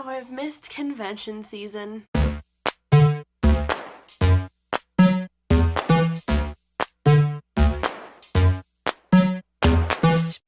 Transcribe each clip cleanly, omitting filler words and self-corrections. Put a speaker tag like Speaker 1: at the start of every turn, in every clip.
Speaker 1: how I've missed convention season.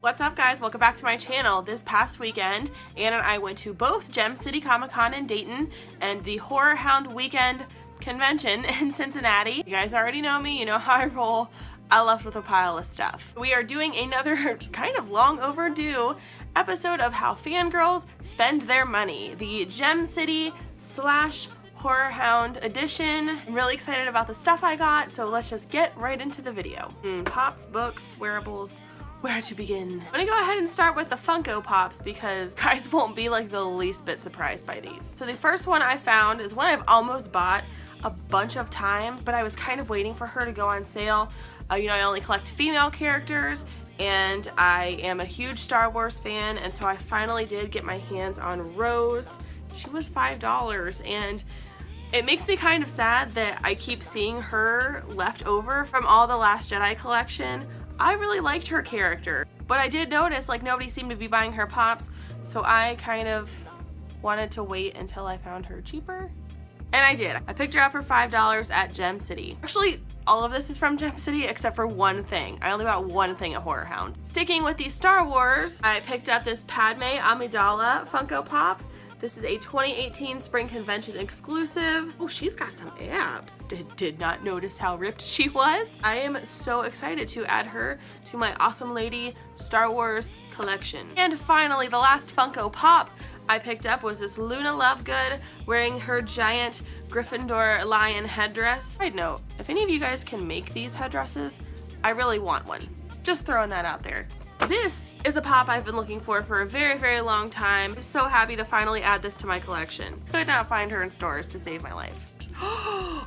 Speaker 1: What's up, guys? Welcome back to my channel. This past weekend, Anna and I went to both Gem City Comic Con in Dayton and the HorrorHound weekend convention in Cincinnati. You guys already know me, you know how I roll. I left with a pile of stuff. We are doing another kind of long overdue episode of how fangirls spend their money. The Gem City / HorrorHound edition. I'm really excited about the stuff I got, so let's just get right into the video. Pops, books, wearables. Where to begin? I'm gonna go ahead and start with the Funko Pops because guys won't be like the least bit surprised by these. So the first one I found is one I've almost bought a bunch of times, but I was kind of waiting for her to go on sale. You know, I only collect female characters and I am a huge Star Wars fan, and so I finally did get my hands on Rose. She was $5 and it makes me kind of sad that I keep seeing her left over from all the Last Jedi collection. I really liked her character, but I did notice like nobody seemed to be buying her pops, so I kind of wanted to wait until I found her cheaper. And I did. I picked her up for $5 at Gem City. Actually, all of this is from Gem City except for one thing. I only bought one thing at HorrorHound. Sticking with the Star Wars, I picked up this Padme Amidala Funko Pop. This is a 2018 Spring Convention exclusive. Oh, she's got some abs. Did not notice how ripped she was. I am so excited to add her to my Awesome Lady Star Wars collection. And finally, the last Funko Pop I picked up was this Luna Lovegood wearing her giant Gryffindor lion headdress. Side note, if any of you guys can make these headdresses, I really want one. Just throwing that out there. This is a pop I've been looking for a very, very long time. I'm so happy to finally add this to my collection. Could not find her in stores to save my life.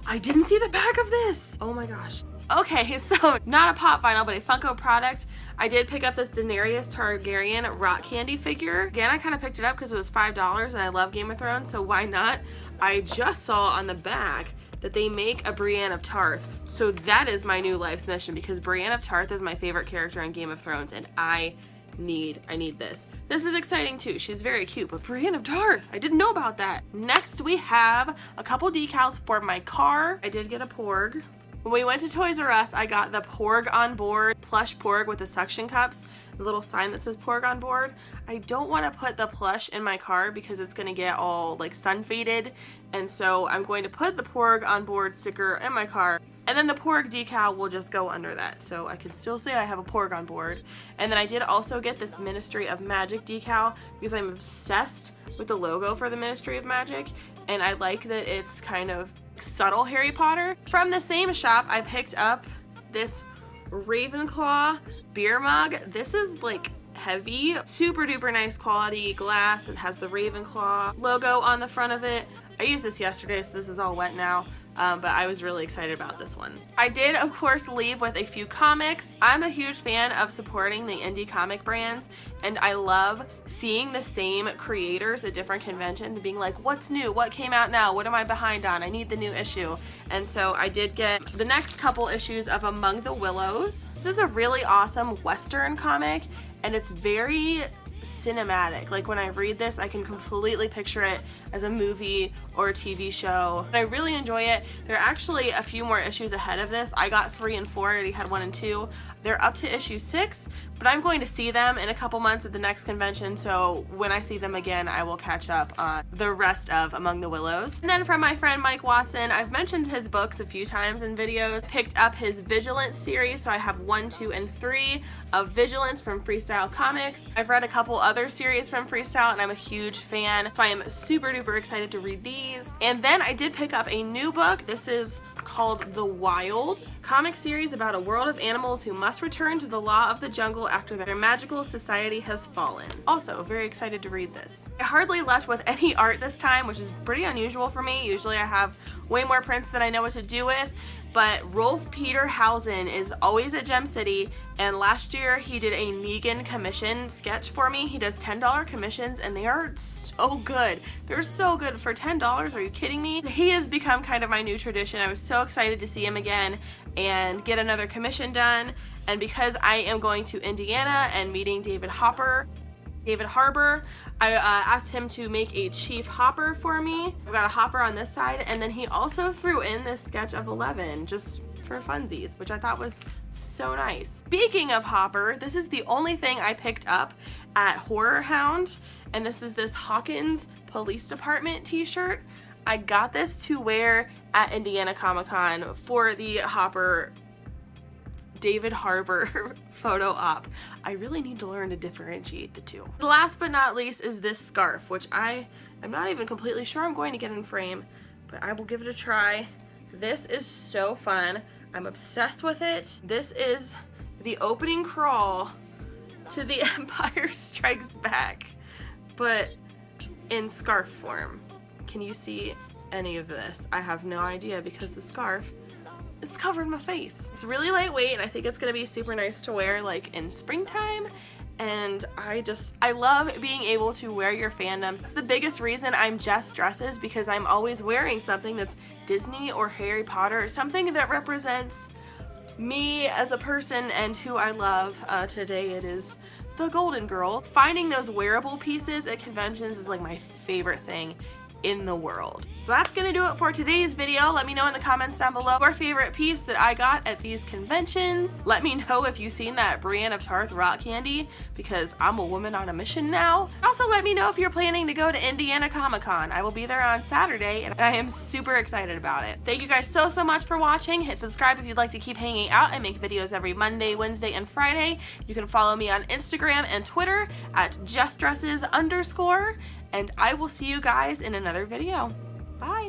Speaker 1: I didn't see the back of this. Oh my gosh. Okay, so not a pop vinyl, but a Funko product. I did pick up this Daenerys Targaryen rock candy figure. Again, I kind of picked it up because it was $5 and I love Game of Thrones, so why not? I just saw on the back that they make a Brienne of Tarth. So that is my new life's mission because Brienne of Tarth is my favorite character in Game of Thrones and I need this. This is exciting too. She's very cute, but Brienne of Tarth, I didn't know about that. Next we have a couple decals for my car. I did get a Porg. When we went to Toys R Us, I got the Porg on board, plush Porg with the suction cups, the little sign that says Porg on board. I don't want to put the plush in my car because it's going to get all like sun faded, and so I'm going to put the Porg on board sticker in my car, and then the Porg decal will just go under that, so I can still say I have a Porg on board. And then I did also get this Ministry of Magic decal because I'm obsessed with the logo for the Ministry of Magic, and I like that it's kind of subtle Harry Potter. From the same shop, I picked up this Ravenclaw beer mug. This is like heavy, super duper nice quality glass. It has the Ravenclaw logo on the front of it. I used this yesterday, so this is all wet now. But I was really excited about this one. I did, of course, leave with a few comics. I'm a huge fan of supporting the indie comic brands, and I love seeing the same creators at different conventions being like, what's new? What came out now? What am I behind on? I need the new issue. And so I did get the next couple issues of Among the Willows. This is a really awesome Western comic, and it's very cinematic. Like when I read this, I can completely picture it as a movie or a TV show. I really enjoy it. There are actually a few more issues ahead of this. I got 3 and 4, I already had 1 and 2. They're up to issue 6, but I'm going to see them in a couple months at the next convention, so when I see them again, I will catch up on the rest of Among the Willows. And then from my friend Mike Watson, I've mentioned his books a few times in videos. Picked up his Vigilance series, so I have 1, 2, and 3 of Vigilance from Freestyle Comics. I've read a couple other series from Freestyle, and I'm a huge fan, so I am super duper excited to read these. And then I did pick up a new book. This is called The Wild, comic series about a world of animals who must return to the law of the jungle after their magical society has fallen. Also, very excited to read this. I hardly left with any art this time, which is pretty unusual for me. Usually I have way more prints than I know what to do with, but Rolf Peter Hausen is always at Gem City, and last year he did a Negan commission sketch for me. He does $10 commissions, and they are so good. They're so good for $10. Are you kidding me? He has become kind of my new tradition. I was so excited to see him again and get another commission done, and because I am going to Indiana and meeting David Hopper, David Harbour. I asked him to make a Chief Hopper for me. I've got a Hopper on this side, and then he also threw in this sketch of 11 just for funsies, which I thought was so nice. Speaking of Hopper, this is the only thing I picked up at HorrorHound, and this is this Hawkins Police Department t-shirt. I got this to wear at Indiana Comic-Con for the Hopper David Harbour photo op. I really need to learn to differentiate the two. Last but not least is this scarf, which I am not even completely sure I'm going to get in frame, but I will give it a try. This is so fun. I'm obsessed with it. This is the opening crawl to The Empire Strikes Back, but in scarf form. Can you see any of this? I have no idea because the scarf is covering my face. It's really lightweight, and I think it's gonna be super nice to wear like in springtime. And I love being able to wear your fandoms. It's the biggest reason I'm Jess Dresses, because I'm always wearing something that's Disney or Harry Potter, or something that represents me as a person and who I love. Today it is the Golden Girl. Finding those wearable pieces at conventions is like my favorite thing in the world. That's gonna do it for today's video. Let me know in the comments down below your favorite piece that I got at these conventions. Let me know if you've seen that Brienne of Tarth rock candy, because I'm a woman on a mission now. Also, let me know if you're planning to go to Indiana Comic-Con. I will be there on Saturday, and I am super excited about it. Thank you guys so much for watching. Hit subscribe if you'd like to keep hanging out. I make videos every Monday, Wednesday, and Friday. You can follow me on Instagram and Twitter at JessDresses_, and I will see you guys in another video. Bye!